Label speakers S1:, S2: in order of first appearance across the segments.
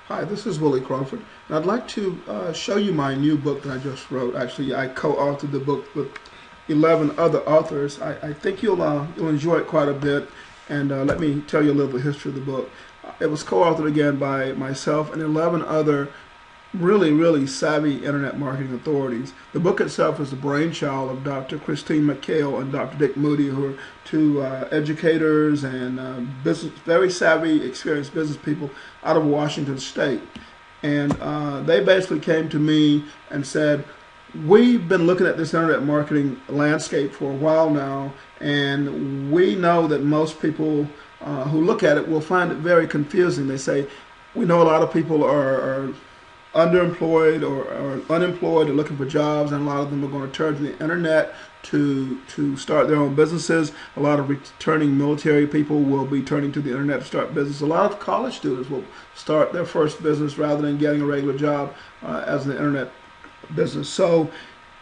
S1: Hi, this is Willie Crawford, and I'd like to show you my new book that I just wrote. Actually, I co-authored the book with 11 other authors. I think you'll enjoy it quite a bit, and let me tell you a little history of the book. It was co-authored again by myself and 11 other really savvy internet marketing authorities. The book itself is the brainchild of Dr. Christine McCale and Dr. Dick Moody, who are two educators and very savvy, experienced business people out of Washington State. And they basically came to me and said, we've been looking at this internet marketing landscape for a while now, and we know that most people who look at it will find it very confusing. They say, we know a lot of people are underemployed or unemployed or looking for jobs, and a lot of them are going to turn to the internet to start their own businesses. A lot of returning military people will be turning to the internet to start business. A lot of college students will start their first business rather than getting a regular job as an internet business. So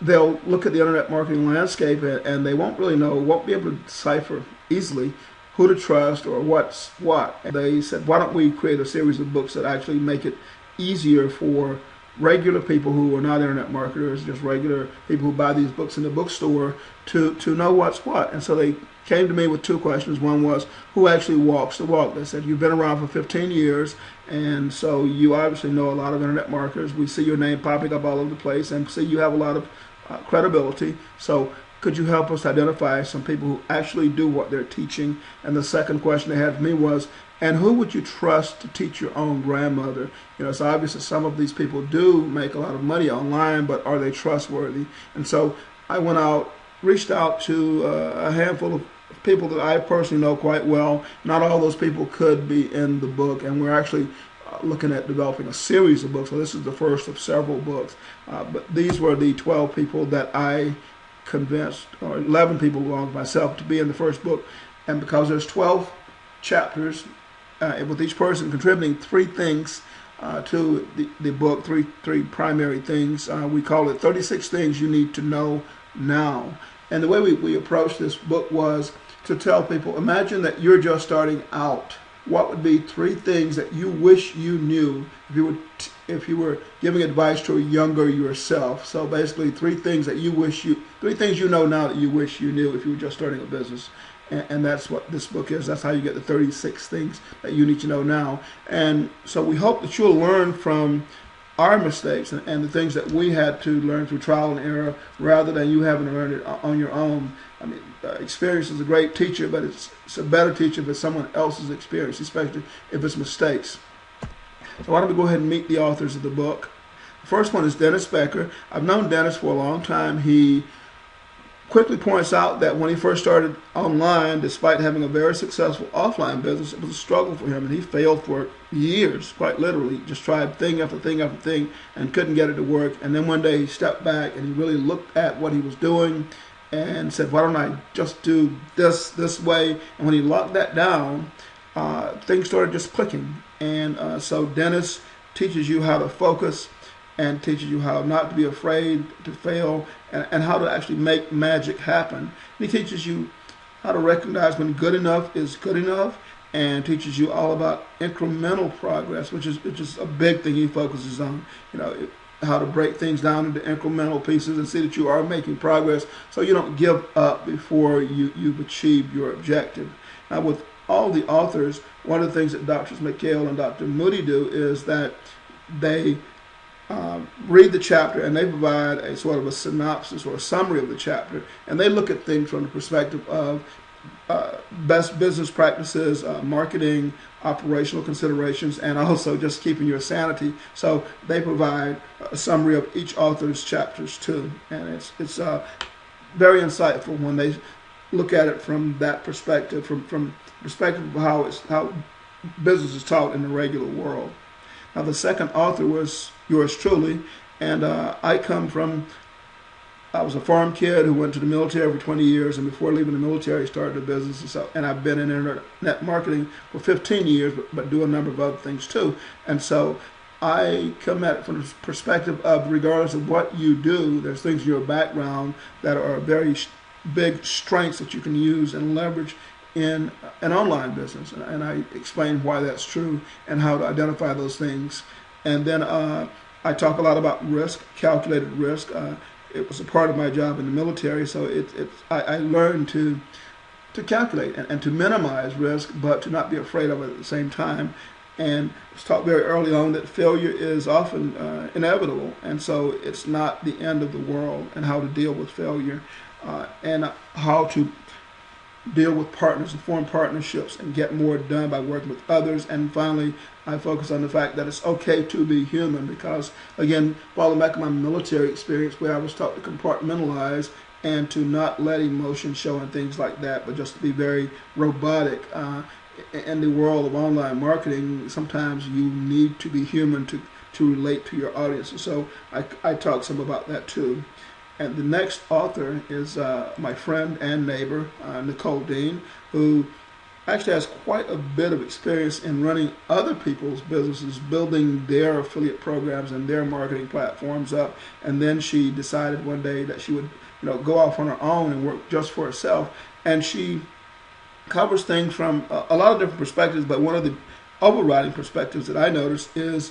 S1: they'll look at the internet marketing landscape and they won't really know, won't be able to decipher easily who to trust or what's what. And they said, why don't we create a series of books that actually make it easier for regular people who are not internet marketers, just regular people who buy these books in the bookstore to know what's what. And so they came to me with two questions. One was, who actually walks the walk? They said, you've been around for 15 years, and so you obviously know a lot of internet marketers. We see your name popping up all over the place and see you have a lot of credibility. So could you help us identify some people who actually do what they're teaching? And the second question they had for me was, and who would you trust to teach your own grandmother? You know, it's obvious that some of these people do make a lot of money online, but are they trustworthy? And so I went out, reached out to a handful of people that I personally know quite well. Not all those people could be in the book, and we're actually looking at developing a series of books. So this is the first of several books. But these were the 12 people that I convinced, or 11 people along with myself, to be in the first book. And because there's 12 chapters, with each person contributing 3 things to the book, three primary things. We call it 36 Things You Need to Know Now. And the way we approached this book was to tell people, imagine that you're just starting out. What would be 3 things that you wish you knew if you were giving advice to a younger yourself? So basically 3 things that you wish 3 things you know now that you wish you knew if you were just starting a business. And that's what this book is. That's how you get the 36 things that you need to know now. And so we hope that you'll learn from our mistakes and the things that we had to learn through trial and error rather than you having to learn it on your own. I mean, experience is a great teacher, but it's a better teacher if it's someone else's experience, especially if it's mistakes. So why don't we go ahead and meet the authors of the book. The first one is Dennis Becker. I've known Dennis for a long time. He quickly points out that when he first started online, despite having a very successful offline business, it was a struggle for him, and he failed for years, quite literally. Just tried thing after thing after thing and couldn't get it to work. And then one day he stepped back and he really looked at what he was doing and said, why don't I just do this way? And when he locked that down, things started just clicking. And so Dennis teaches you how to focus and teaches you how not to be afraid to fail and how to actually make magic happen. And he teaches you how to recognize when good enough is good enough, and teaches you all about incremental progress, which is a big thing he focuses on. You know, how to break things down into incremental pieces and see that you are making progress so you don't give up before you've achieved your objective. Now, with all the authors, one of the things that Drs. McCale and Dr. Moody do is that they read the chapter and they provide a sort of a synopsis or a summary of the chapter, and they look at things from the perspective of best business practices, marketing, operational considerations, and also just keeping your sanity. So they provide a summary of each author's chapters too, and it's very insightful when they look at it from that perspective, from perspective of how business is taught in the regular world. Now, the second author was yours truly, and I was a farm kid who went to the military for 20 years, and before leaving the military, started a business, and I've been in internet marketing for 15 years, but do a number of other things too. And so I come at it from the perspective of, regardless of what you do, there's things in your background that are very big strengths that you can use and leverage in an online business, and I explain why that's true and how to identify those things. And then I talk a lot about risk, calculated risk. It was a part of my job in the military, so I learned to calculate and to minimize risk, but to not be afraid of it at the same time. And it was taught very early on that failure is often inevitable, and so it's not the end of the world, and how to deal with failure, and how to deal with partners and form partnerships and get more done by working with others. And finally, I focus on the fact that it's okay to be human, because, again, following back on my military experience where I was taught to compartmentalize and to not let emotion show and things like that, but just to be very robotic. In the world of online marketing, sometimes you need to be human to relate to your audience. And so I talk some about that too. And the next author is my friend and neighbor, Nicole Dean, who actually has quite a bit of experience in running other people's businesses, building their affiliate programs and their marketing platforms up. And then she decided one day that she would, go off on her own and work just for herself. And she covers things from a lot of different perspectives, but one of the overriding perspectives that I noticed is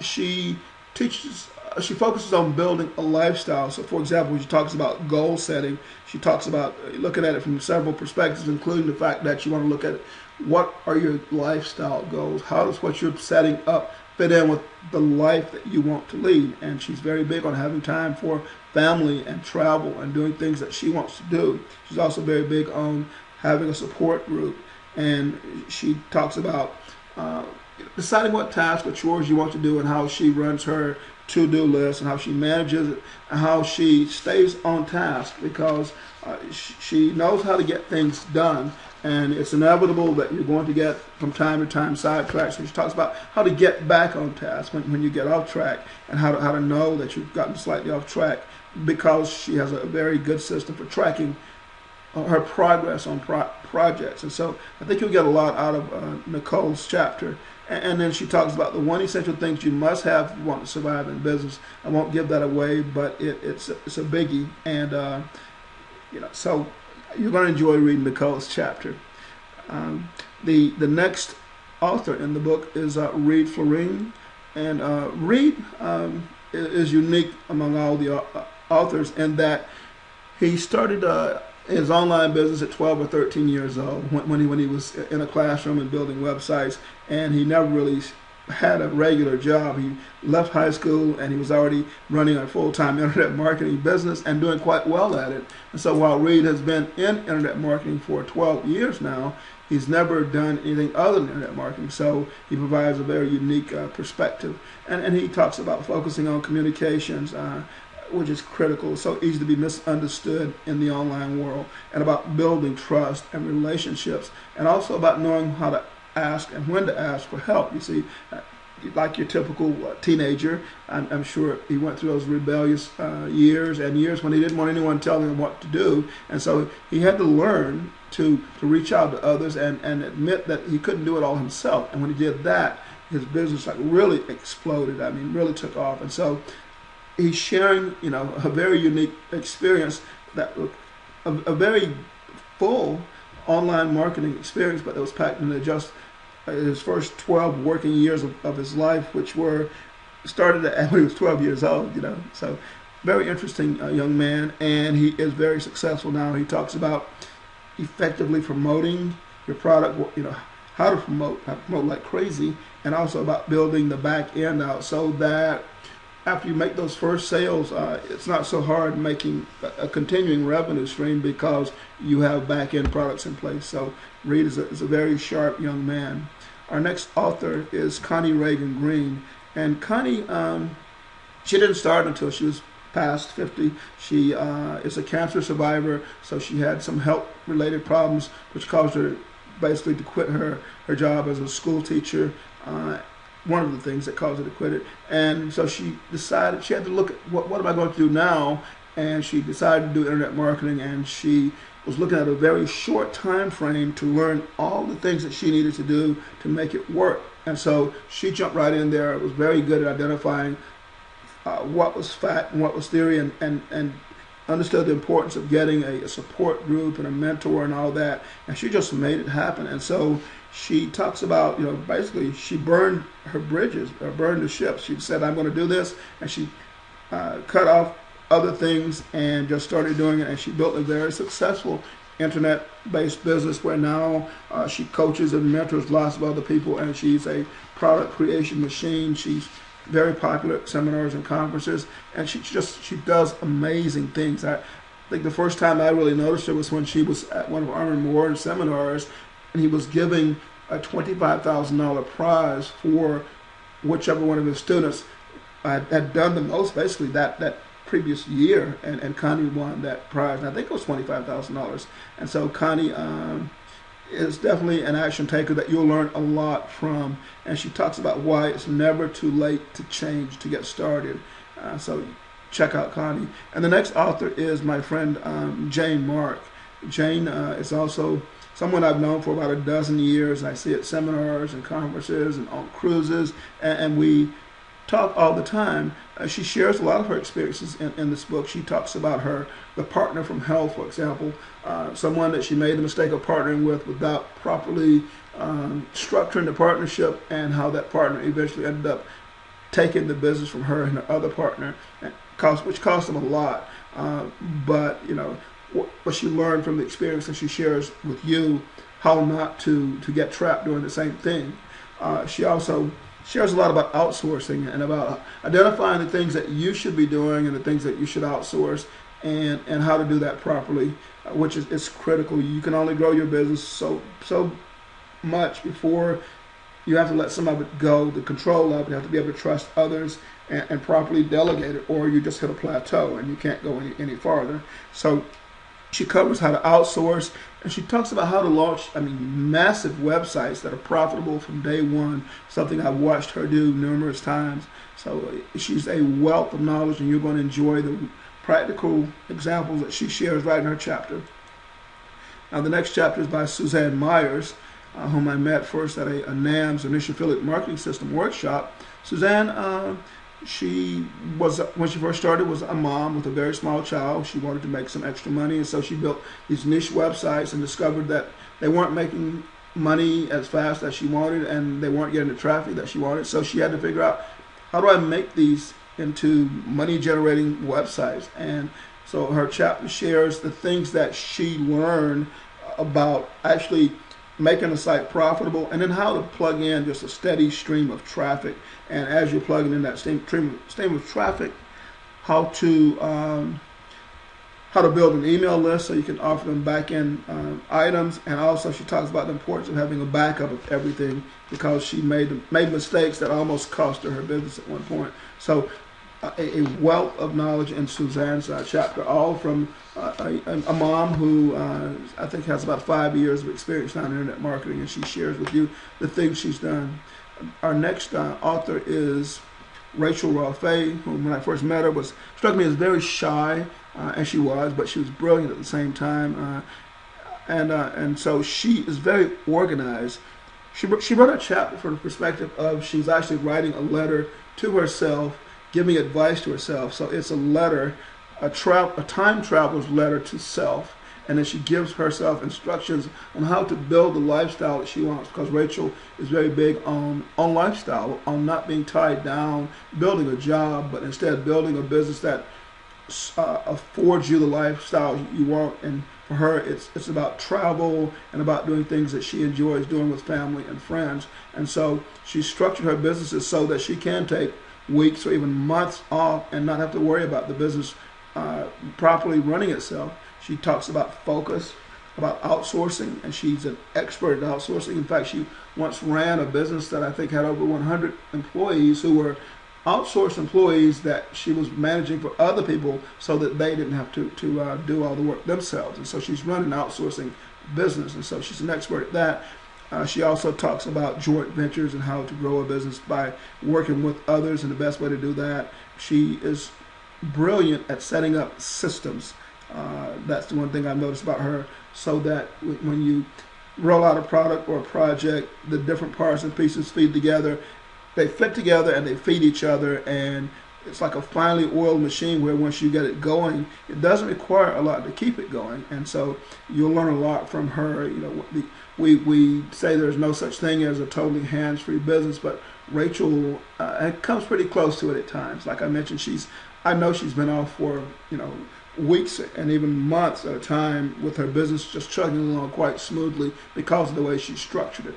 S1: she focuses on building a lifestyle. So, for example, when she talks about goal setting, she talks about looking at it from several perspectives, including the fact that you want to look at what are your lifestyle goals? How does what you're setting up fit in with the life that you want to lead? And she's very big on having time for family and travel and doing things that she wants to do. She's also very big on having a support group, and she talks about deciding what tasks or chores you want to do, and how she runs her to-do list, and how she manages it, and how she stays on task, because she knows how to get things done. And it's inevitable that you're going to get, from time to time, sidetracked. So she talks about how to get back on task when you get off track, and how to know that you've gotten slightly off track, because she has a very good system for tracking her progress on projects. And so I think you'll get a lot out of Nicole's chapter. And then she talks about the one essential things you must have if you want to survive in business. I won't give that away, but it's a biggie. And so you're going to enjoy reading Nicole's chapter. The next author in the book is Reid Floren, and Reid is unique among all the authors in that he started his online business at 12 or 13 years old when he was in a classroom and building websites, and he never really had a regular job. He left high school and he was already running a full-time internet marketing business and doing quite well at it. And so while Reid has been in internet marketing for 12 years now, he's never done anything other than internet marketing. So he provides a very unique perspective. And he talks about focusing on communications, which is critical, so easy to be misunderstood in the online world, and about building trust and relationships, and also about knowing how to ask and when to ask for help. You see, like your typical teenager, I'm sure he went through those rebellious years when he didn't want anyone telling him what to do, and so he had to learn to reach out to others and admit that he couldn't do it all himself. And when he did that, his business really exploded. Really took off. And so he's sharing, a very unique experience, that a very full online marketing experience, but that was packed into just his first 12 working years of his life, which started when he was 12 years old. So very interesting young man, and he is very successful now. He talks about effectively promoting your product, how to promote like crazy, and also about building the back end out so that after you make those first sales, it's not so hard making a continuing revenue stream because you have back-end products in place. So Reid is a very sharp young man. Our next author is Connie Reagan Green. And Connie, she didn't start until she was past 50. She is a cancer survivor, so she had some health-related problems, which caused her basically to quit her job as a school teacher. One of the things that caused her to quit it. And so she decided she had to look at what am I going to do now, and she decided to do internet marketing, and she was looking at a very short time frame to learn all the things that she needed to do to make it work. And so she jumped right in there, was very good at identifying what was fact and what was theory, and understood the importance of getting a support group and a mentor and all that, and she just made it happen. And so she talks about, basically she burned her bridges, or burned the ships. She said, I'm going to do this, and she cut off other things and just started doing it, and she built a very successful internet-based business where now she coaches and mentors lots of other people, and she's a product creation machine. She's very popular at seminars and conferences, and she does amazing things. I think the first time I really noticed her was when she was at one of Armin Moore's seminars, and he was giving a $25,000 prize for whichever one of his students had done the most, basically that previous year, and Connie won that prize, and I think it was $25,000. And so Connie is definitely an action taker that you'll learn a lot from, and she talks about why it's never too late to change, to get started. So check out Connie. And the next author is my friend Jane Mark. Jane is also someone I've known for about a dozen years. I see at seminars and conferences and on cruises, and we talk all the time. She shares a lot of her experiences in this book. She talks about the partner from hell, for example, someone that she made the mistake of partnering with without properly structuring the partnership, and how that partner eventually ended up taking the business from her and her other partner, which cost them a lot. But what she learned from the experience, and she shares with you how not to get trapped doing the same thing. She also shares a lot about outsourcing and about identifying the things that you should be doing and the things that you should outsource, and how to do that properly, which is critical. You can only grow your business so much before you have to let some of it go, the control of it. You have to be able to trust others and properly delegate it, or you just hit a plateau and you can't go any farther. So she covers how to outsource, and she talks about how to launch, massive websites that are profitable from day one, something I've watched her do numerous times. So she's a wealth of knowledge, and you're going to enjoy the practical examples that she shares right in her chapter. Now, the next chapter is by Suzanne Myers, whom I met first at a NAMS, Initial Affiliate Marketing System workshop. Suzanne, she was, when she first started, was a mom with a very small child. She wanted to make some extra money, and so she built these niche websites and discovered that they weren't making money as fast as she wanted, and they weren't getting the traffic that she wanted. So she had to figure out, how do I make these into money-generating websites? And so her chapter shares the things that she learned about actually making a site profitable, and then how to plug in just a steady stream of traffic. And as you're plugging in that stream of traffic, how to build an email list so you can offer them back-end items. And also she talks about the importance of having a backup of everything, because she made mistakes that almost cost her business at one point. So a wealth of knowledge in Suzanne's chapter, all from a mom who I think has about 5 years of experience now in internet marketing, and she shares with you the things she's done. Our next author is Rachel Rofe, who when I first met her struck me as very shy, and she was, but she was brilliant at the same time. And so she is very organized. She wrote a chapter from the perspective of she's actually writing a letter to herself, giving advice to herself. So it's a letter, a time traveler's letter to self, and then she gives herself instructions on how to build the lifestyle that she wants, because Rachel is very big on lifestyle, on not being tied down, building a job, but instead building a business that affords you the lifestyle you want. And for her, it's about travel and about doing things that she enjoys doing with family and friends. And so she structured her businesses so that she can take weeks or even months off and not have to worry about the business properly running itself. She talks about focus, about outsourcing, and she's an expert at outsourcing. In fact, she once ran a business that I think had over 100 employees who were outsourced employees that she was managing for other people so that they didn't have to do all the work themselves. And so she's running an outsourcing business, and so she's an expert at that. She also talks about joint ventures and how to grow a business by working with others, and the best way to do that. She is brilliant at setting up systems. That's the one thing I've noticed about her, so that when you roll out a product or a project, the different parts and pieces feed together. They fit together and they feed each other, and it's like a finely oiled machine where once you get it going, it doesn't require a lot to keep it going. And so you'll learn a lot from her. You know, we say there's no such thing as a totally hands-free business, but Rachel it comes pretty close to it at times. Like I mentioned, I know she's been off for, you know, weeks and even months at a time with her business just chugging along quite smoothly because of the way she structured it.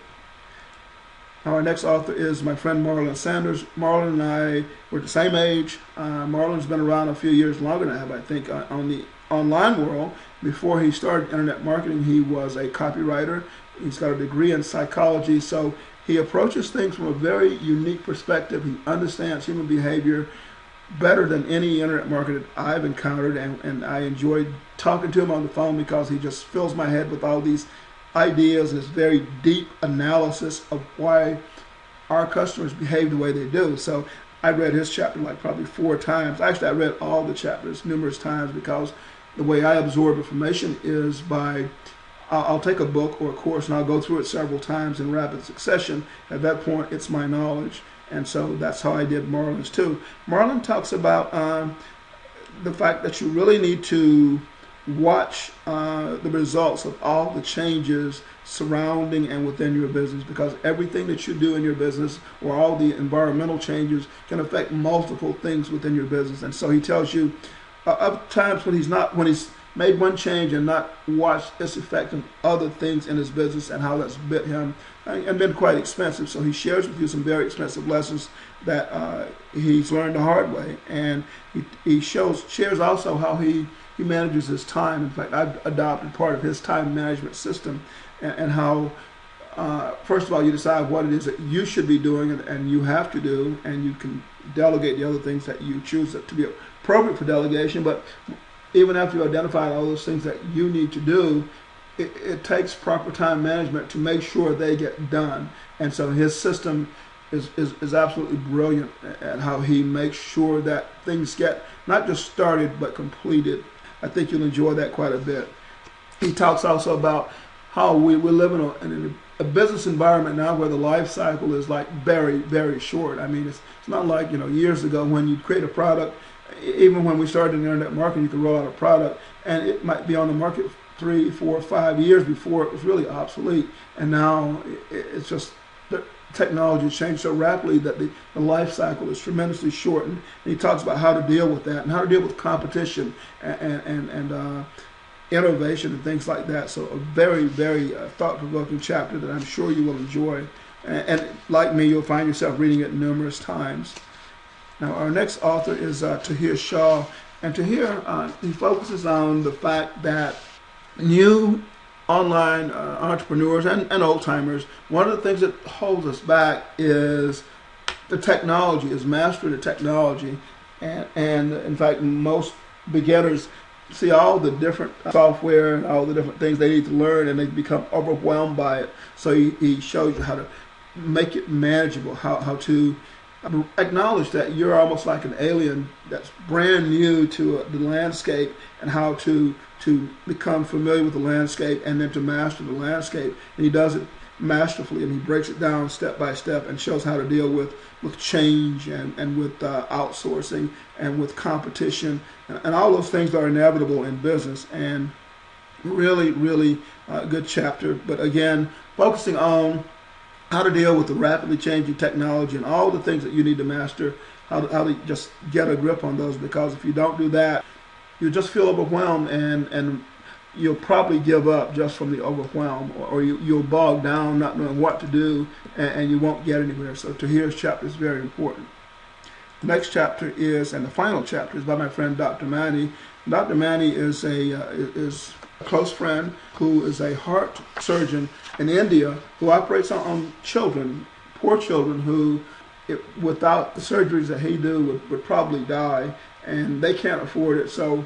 S1: Now, our next author is my friend Marlon Sanders. Marlon and I were the same age. Marlon's been around a few years longer than I have, I think, on the online world. Before he started internet marketing, he was a copywriter. He's got a degree in psychology, so he approaches things from a very unique perspective. He understands human behavior better than any internet marketer I've encountered, and I enjoyed talking to him on the phone because he just fills my head with all these ideas and this very deep analysis of why our customers behave the way they do. So I read his chapter like probably 4 times. Actually, I read all the chapters numerous times because the way I absorb information is by I'll take a book or a course and I'll go through it several times in rapid succession. At that point, it's my knowledge. And so that's how I did Marlon's too. Marlon talks about the fact that you really need to watch the results of all the changes surrounding and within your business, because everything that you do in your business or all the environmental changes can affect multiple things within your business. And so he tells you of times when he's made one change and not watched its effect on other things in his business and how that's bit him and been quite expensive. So he shares with you some very expensive lessons that he's learned the hard way, and he shares also how he manages his time. In fact, I've adopted part of his time management system, and how first of all you decide what it is that you should be doing and you have to do, and you can delegate the other things that you choose to be appropriate for delegation. But even after you identify all those things that you need to do, it takes proper time management to make sure they get done. And so his system is absolutely brilliant at how he makes sure that things get not just started but completed. I think you'll enjoy that quite a bit. He talks also about how we live in a business environment now where the life cycle is like very, very short. I mean, it's not like, you know, years ago when you create a product. Even when we started in internet marketing, you could roll out a product and it might be on the market 3, 4, 5 years before it was really obsolete. And now it's just the technology has changed so rapidly that the life cycle is tremendously shortened. And he talks about how to deal with that and how to deal with competition and innovation and things like that. So a very, very thought-provoking chapter that I'm sure you will enjoy. And like me, you'll find yourself reading it numerous times. Now, our next author is Tahir Shah, and Tahir, he focuses on the fact that new online entrepreneurs and old-timers, one of the things that holds us back is the technology, is mastering the technology, and in fact, most beginners see all the different software and all the different things they need to learn, and they become overwhelmed by it. So he shows you how to make it manageable, how to acknowledge that you're almost like an alien that's brand new to the landscape, and how to become familiar with the landscape and then to master the landscape. And he does it masterfully, and he breaks it down step by step and shows how to deal with change and with outsourcing and with competition and all those things that are inevitable in business. And really, really good chapter. But again, focusing on how to deal with the rapidly changing technology and all the things that you need to master, how to just get a grip on those, because if you don't do that, you'll just feel overwhelmed and you'll probably give up just from the overwhelm, or you'll bog down not knowing what to do, and you won't get anywhere. So Tahir's chapter is very important. The next chapter is, and the final chapter, is by my friend Dr. Matty. Dr. Matty is a close friend who is a heart surgeon in India who operates on children, poor children who, without the surgeries that he do, would probably die, and they can't afford it. So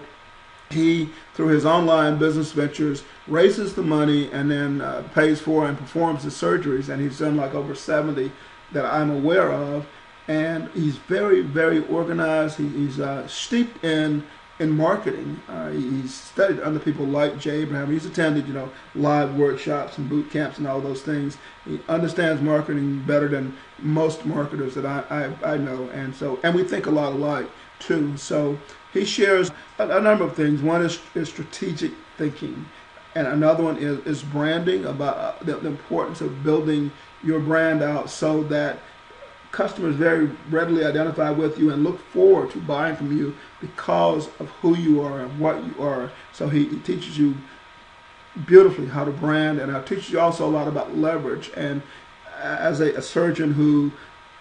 S1: he, through his online business ventures, raises the money and then pays for and performs the surgeries, and he's done like over 70 that I'm aware of. And he's very, very organized. He's steeped in in marketing. He's studied under people like J. Abraham. He's attended, live workshops and boot camps and all those things. He understands marketing better than most marketers that I know, and we think a lot alike too. So he shares a number of things. One is strategic thinking, and another one is branding, about the importance of building your brand out so that customers very readily identify with you and look forward to buying from you because of who you are and what you are. So he teaches you beautifully how to brand, and teaches you also a lot about leverage. And as a surgeon who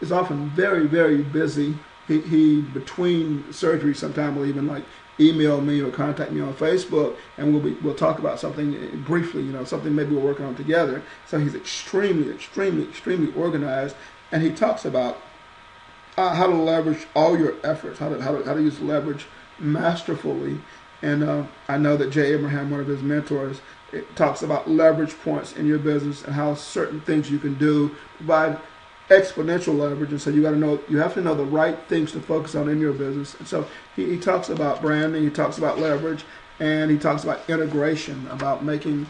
S1: is often very, very busy, he between surgeries sometimes will even like email me or contact me on Facebook, and we'll talk about something briefly, something maybe we're working on together. So he's extremely, extremely, extremely organized, and he talks about how to leverage all your efforts, how to use leverage masterfully. And I know that J. Abraham, one of his mentors, it talks about leverage points in your business and how certain things you can do provide exponential leverage. And so you have to know the right things to focus on in your business. And so he talks about branding, he talks about leverage, and he talks about integration, about making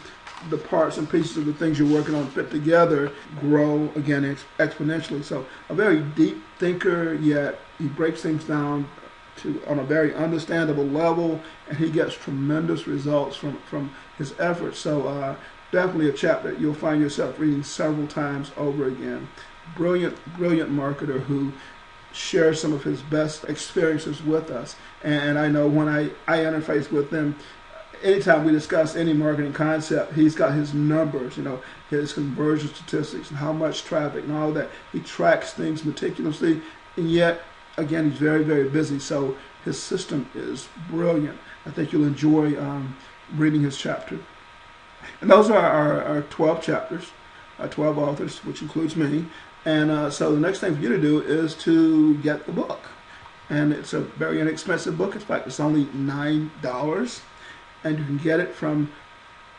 S1: the parts and pieces of the things you're working on fit together grow again exponentially. So a very deep thinker, yet he breaks things down on a very understandable level, and he gets tremendous results from his efforts. So definitely a chapter you'll find yourself reading several times over again. Brilliant marketer who shares some of his best experiences with us. And I know when I interface with him, anytime we discuss any marketing concept, he's got his numbers, his conversion statistics and how much traffic and all that. He tracks things meticulously, and yet, again, he's very, very busy. So his system is brilliant. I think you'll enjoy reading his chapter. And those are our 12 chapters, 12 authors, which includes me. And so the next thing for you to do is to get the book. And it's a very inexpensive book. In fact, it's only $9. And you can get it from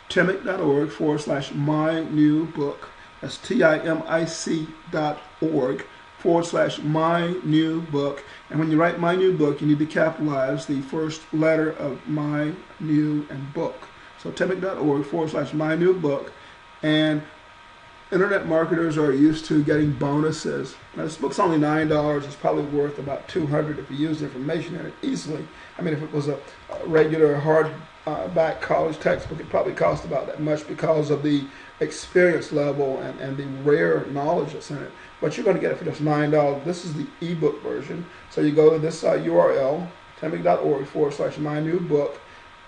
S1: timic.org/mynewbook. That's TIMIC.org/mynewbook. And when you write my new book, you need to capitalize the first letter of my, new, and book. So timic.org/mynewbook. And internet marketers are used to getting bonuses. Now, this book's only $9. It's probably worth about $200 if you use the information in it easily. I mean, if it was a regular hardback college textbook, it probably cost about that much because of the experience level and the rare knowledge that's in it. But you're going to get it for just $9. This is the ebook version. So you go to this URL, timic.org/mynewbook,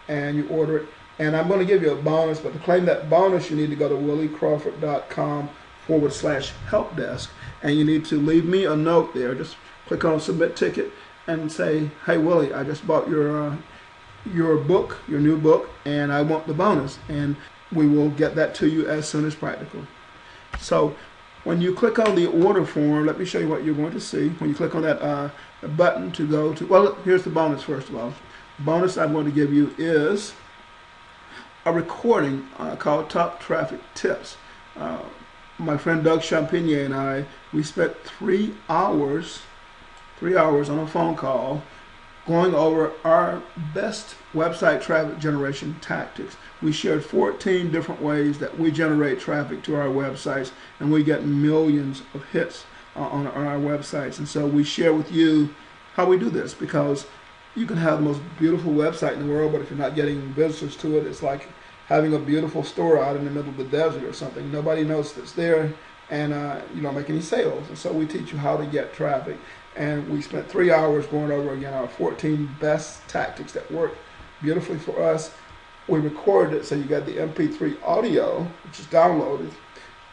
S1: and you order it. And I'm going to give you a bonus, but to claim that bonus, you need to go to williecrawford.com/helpdesk, and you need to leave me a note there. Just click on Submit Ticket and say, "Hey Willie, I just bought your book, your new book, and I want the bonus." And we will get that to you as soon as practical. So when you click on the order form, let me show you what you're going to see. When you click on that button to go to, well, here's the bonus first of all. The bonus I'm going to give you is a recording called Top Traffic Tips. My friend Doug Champigny and I, we spent 3 hours on a phone call going over our best website traffic generation tactics. We shared 14 different ways that we generate traffic to our websites, and we get millions of hits on our websites. And so we share with you how we do this, because you can have the most beautiful website in the world, but if you're not getting visitors to it, it's like having a beautiful store out in the middle of the desert or something. Nobody knows it's there, and you don't make any sales. And so we teach you how to get traffic. And we spent 3 hours going over again our 14 best tactics that work beautifully for us. We recorded it, so you got the MP3 audio, which is downloaded,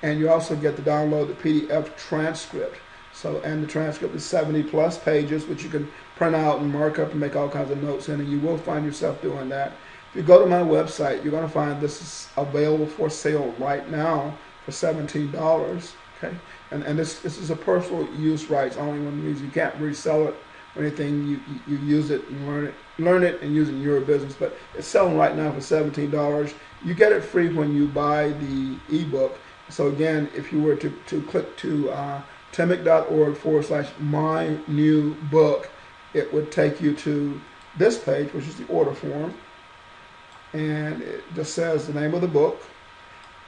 S1: and you also get to download the PDF transcript. So, and the transcript is 70 plus pages, which you can print out and mark up and make all kinds of notes in, and you will find yourself doing that. If you go to my website, you're going to find this is available for sale right now for $17. Okay, and this is a personal use rights only one means you can't resell it or anything. You use it and learn it and use it in your business. But it's selling right now for $17. You get it free when you buy the ebook. So again, if you were to click to timic.org/mynewbook, it would take you to this page, which is the order form, and it just says the name of the book,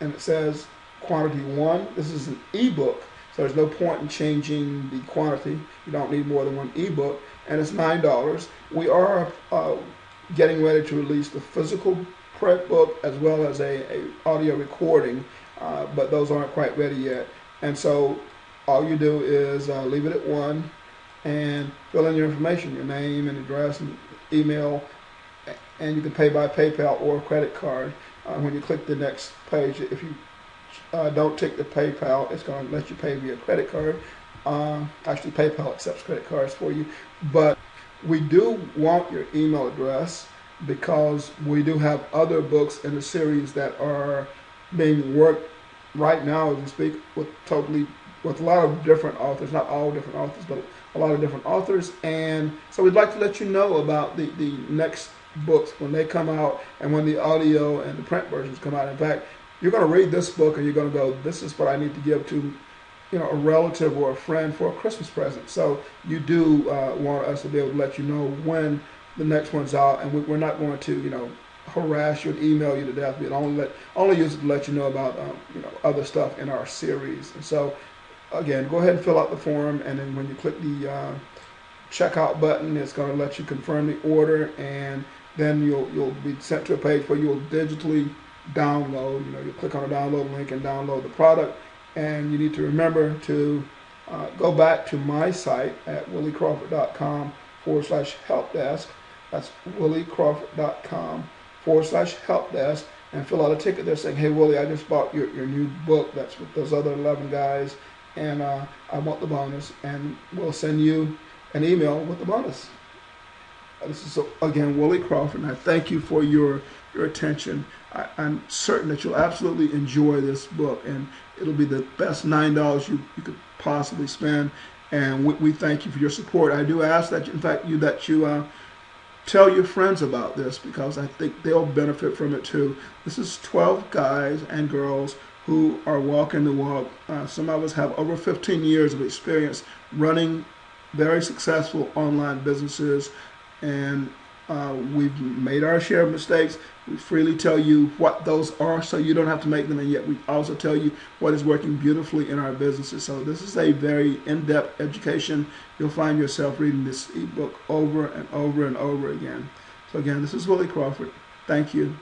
S1: and it says quantity 1. This is an ebook, so there's no point in changing the quantity. You don't need more than one ebook, and it's $9. We are getting ready to release the physical print book as well as a audio recording, but those aren't quite ready yet. And so all you do is leave it at 1 and fill in your information, your name and address and email, and you can pay by PayPal or credit card. When you click the next page, if you don't take the PayPal, it's going to let you pay via credit card. Actually, PayPal accepts credit cards for you, but we do want your email address because we do have other books in the series that are being worked right now as we speak with a lot of different authors, not all different authors, but a lot of different authors. And so we'd like to let you know about the next books when they come out and when the audio and the print versions come out. In fact, you're going to read this book and you're going to go, this is what I need to give to a relative or a friend for a Christmas present. So you do want us to be able to let you know when the next one's out, and we're not going to harass you and email you to death. We'll only use it to let you know about other stuff in our series. And so again, go ahead and fill out the form, and then when you click the checkout button, it's going to let you confirm the order, and then you'll be sent to a page where you'll digitally download. You click on the download link and download the product. And you need to remember to go back to my site at williecrawford.com/help desk. That's williecrawford.com/help desk, and fill out a ticket there saying, hey Willie, I just bought your new book that's with those other 11 guys, and I want the bonus, and we'll send you an email with the bonus. This is, again, Willie Crawford, and I thank you for your attention. I'm certain that you'll absolutely enjoy this book, and it'll be the best $9 you could possibly spend, and we thank you for your support. I do ask that, in fact, you tell your friends about this, because I think they'll benefit from it too. This is 12 guys and girls who are walking the walk. Some of us have over 15 years of experience running very successful online businesses, and we've made our share of mistakes. We freely tell you what those are so you don't have to make them, and yet we also tell you what is working beautifully in our businesses. So this is a very in-depth education. You'll find yourself reading this ebook over and over and over again. So again, this is Willie Crawford. Thank you.